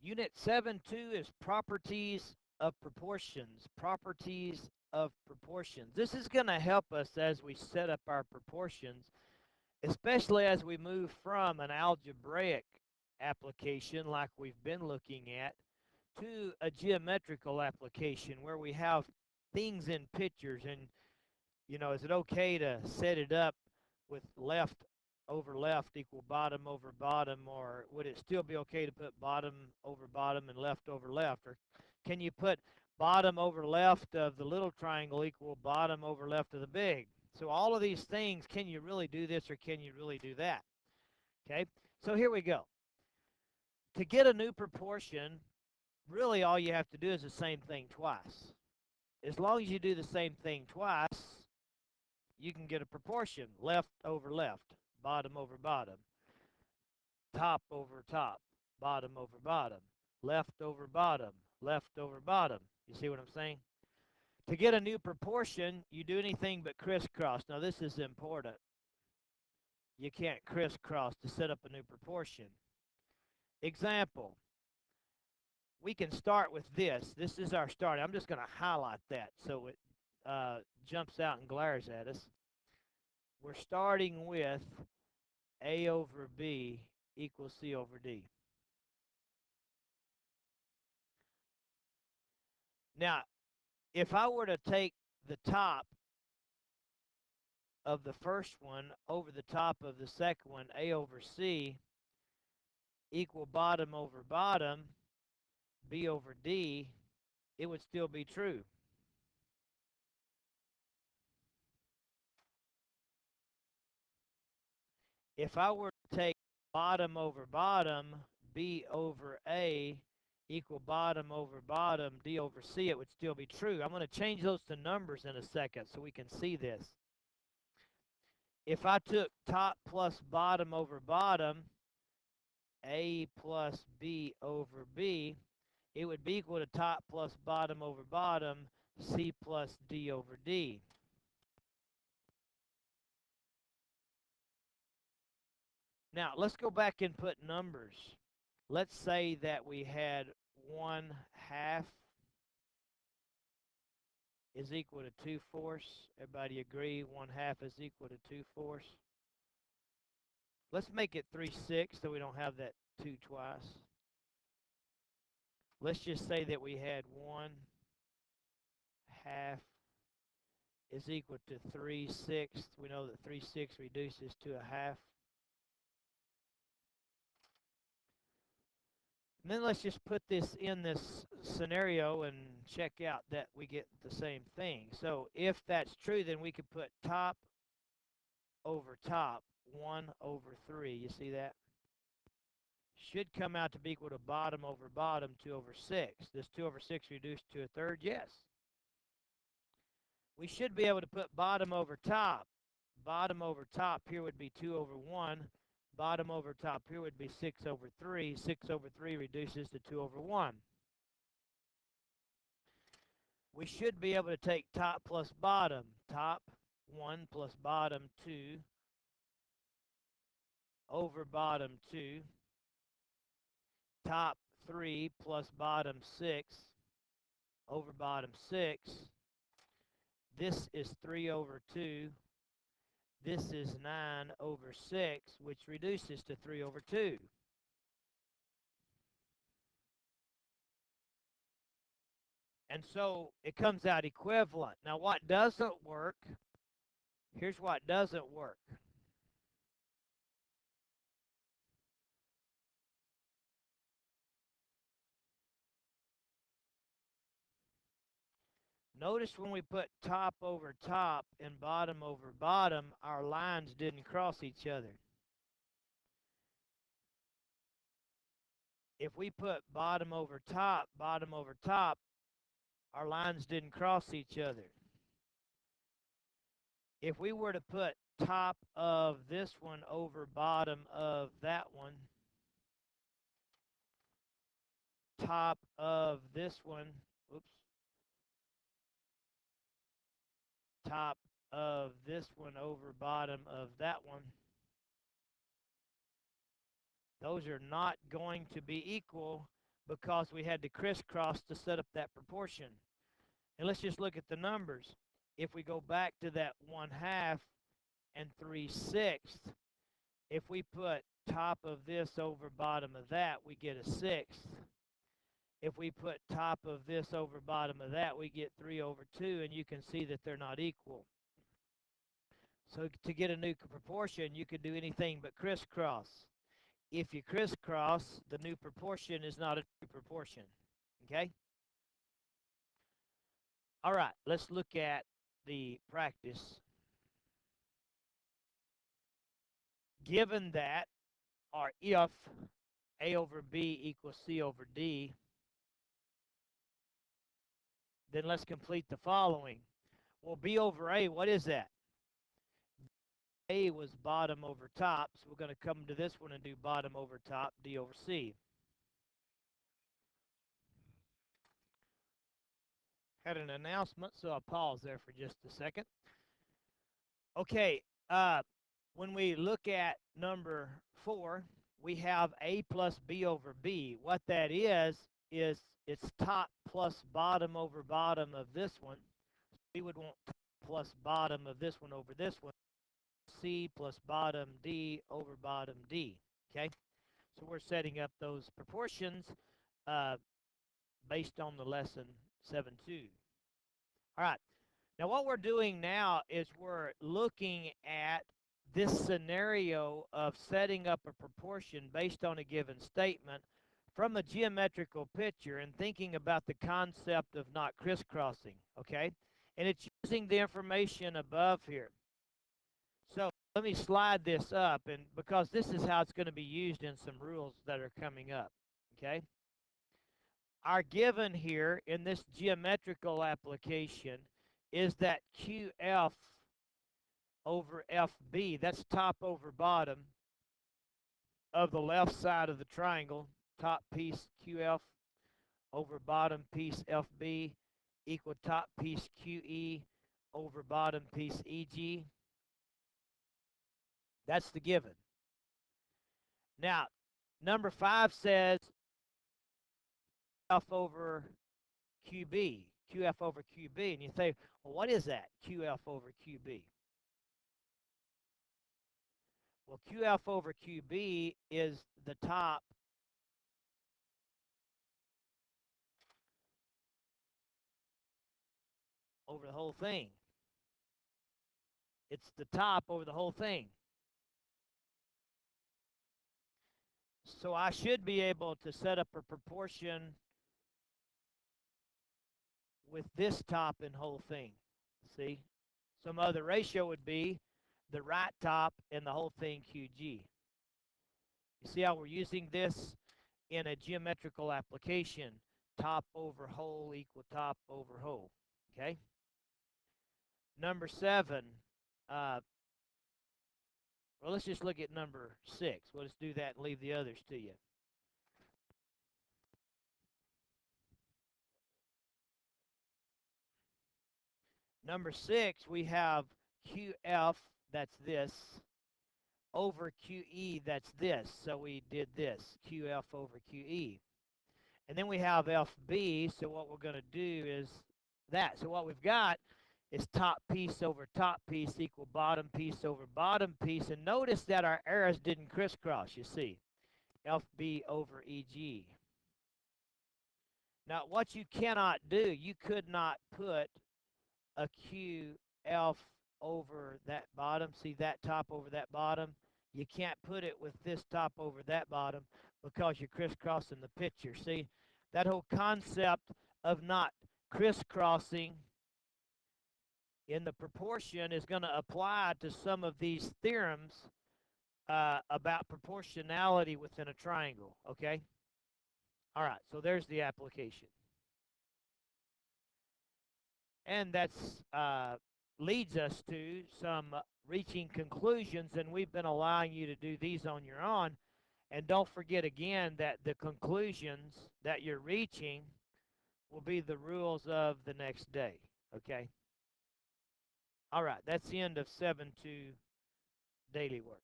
Unit 7.2 is properties of proportions. Properties of proportions. This is going to help us as we set up our proportions, especially as we move from an algebraic application like we've been looking at to a geometrical application where we have things in pictures. And is it okay to set it up with left over left equal bottom over bottom, or would it still be okay to put bottom over bottom and left over left? Or can you put bottom over left of the little triangle equal bottom over left of the big? So all of these things, can you really do this or can you really do that? Okay, so here we go. To get a new proportion, really all you have to do is the same thing twice. As long as you do the same thing twice, you can get a proportion. Left over left, bottom over bottom, top over top, bottom over bottom, left over bottom, left over bottom. You see what I'm saying? To get a new proportion, you do anything but crisscross. Now this is important. You can't crisscross to set up a new proportion. Example, we can start with this. This is our start. I'm just going to highlight that so it jumps out and glares at us. We're starting with A over B equals C over D. Now, if I were to take the top of the first one over the top of the second one, A over C equal bottom over bottom, B over D, it would still be true. If I were to take bottom over bottom, B over A equal bottom over bottom, D over C, it would still be true. I'm going to change those to numbers in a second so we can see this. If I took top plus bottom over bottom, A plus B over B, it would be equal to top plus bottom over bottom, C plus D over D. Now, let's go back and put numbers. Let's say that we had 1/2 is equal to 2/4. Everybody agree 1/2 is equal to 2/4? Let's make it 3/6 so we don't have that 2 twice. Let's just say that we had 1/2 is equal to 3/6. We know that 3/6 reduces to 1/2. And then let's just put this in this scenario and check out that we get the same thing. So if that's true, then we could put top over top, 1 over 3. You see that? Should come out to be equal to bottom over bottom, 2 over 6. This 2 over 6 reduced to a third? Yes. We should be able to put bottom over top. Bottom over top here would be 2 over 1. Bottom over top here would be 6 over 3. 6 over 3 reduces to 2 over 1. We should be able to take top plus bottom. Top 1 plus bottom 2 over bottom 2. Top 3 plus bottom 6 over bottom 6. This is 3 over 2. This is 9 over 6, which reduces to 3 over 2. And so it comes out equivalent. Now what doesn't work, here's what doesn't work. Notice when we put top over top and bottom over bottom, our lines didn't cross each other. If we put bottom over top, our lines didn't cross each other. If we were to put top of this one over bottom of that one, top of this one, oops, top of this one over bottom of that one, those are not going to be equal because we had to crisscross to set up that proportion. And let's just look at the numbers. If we go back to that 1/2 and 3/6, if we put top of this over bottom of that, we get a 1/6. If we put top of this over bottom of that, we get 3/2, and you can see that they're not equal. So to get a new proportion, you could do anything but crisscross. If you crisscross, the new proportion is not a true proportion. Okay? All right, let's look at the practice. Given that, or if A over B equals C over D, then let's complete the following. Well, B over A, what is that? A was bottom over top, so we're going to come to this one and do bottom over top, D over C. Had an announcement, so I'll pause there for just a second. Okay, when we look at number 4, we have A plus B over B. What that is it's top plus bottom over bottom of this one. We would want top plus bottom of this one over this one. C plus bottom D over bottom D. Okay, so we're setting up those proportions based on the lesson 7.2. All right. Now what we're doing now is we're looking at this scenario of setting up a proportion based on a given statement from a geometrical picture and thinking about the concept of not crisscrossing, okay? And it's using the information above here. So let me slide this up, and because this is how it's going to be used in some rules that are coming up, okay? Our given here in this geometrical application is that QF over FB, that's top over bottom of the left side of the triangle, top piece QF over bottom piece FB equal top piece QE over bottom piece EG. That's the given. Now, number 5 says QF over QB, QF over QB, and you say, well, what is that, QF over QB? Well, QF over QB is the top over the whole thing. It's the top over the whole thing. So I should be able to set up a proportion with this top and whole thing. See? Some other ratio would be the right top and the whole thing QG. You see how we're using this in a geometrical application? Top over whole equal top over whole. Okay? Number 7. Well, let's just look at number 6. We'll just do that and leave the others to you. Number 6, we have QF, that's this, over QE, that's this. So we did this, QF over QE. And then we have FB, so what we're going to do is that. So what we've got is top piece over top piece equal bottom piece over bottom piece. And notice that our arrows didn't crisscross, you see. FB over EG. Now, what you cannot do, you could not put a QF over that bottom. See that top over that bottom? You can't put it with this top over that bottom because you're crisscrossing the picture. See, that whole concept of not crisscrossing in the proportion is going to apply to some of these theorems about proportionality within a triangle, okay? All right, so there's the application. And that's leads us to some reaching conclusions, and we've been allowing you to do these on your own. And don't forget again that the conclusions that you're reaching will be the rules of the next day, okay? All right, that's the end of 7.2 daily work.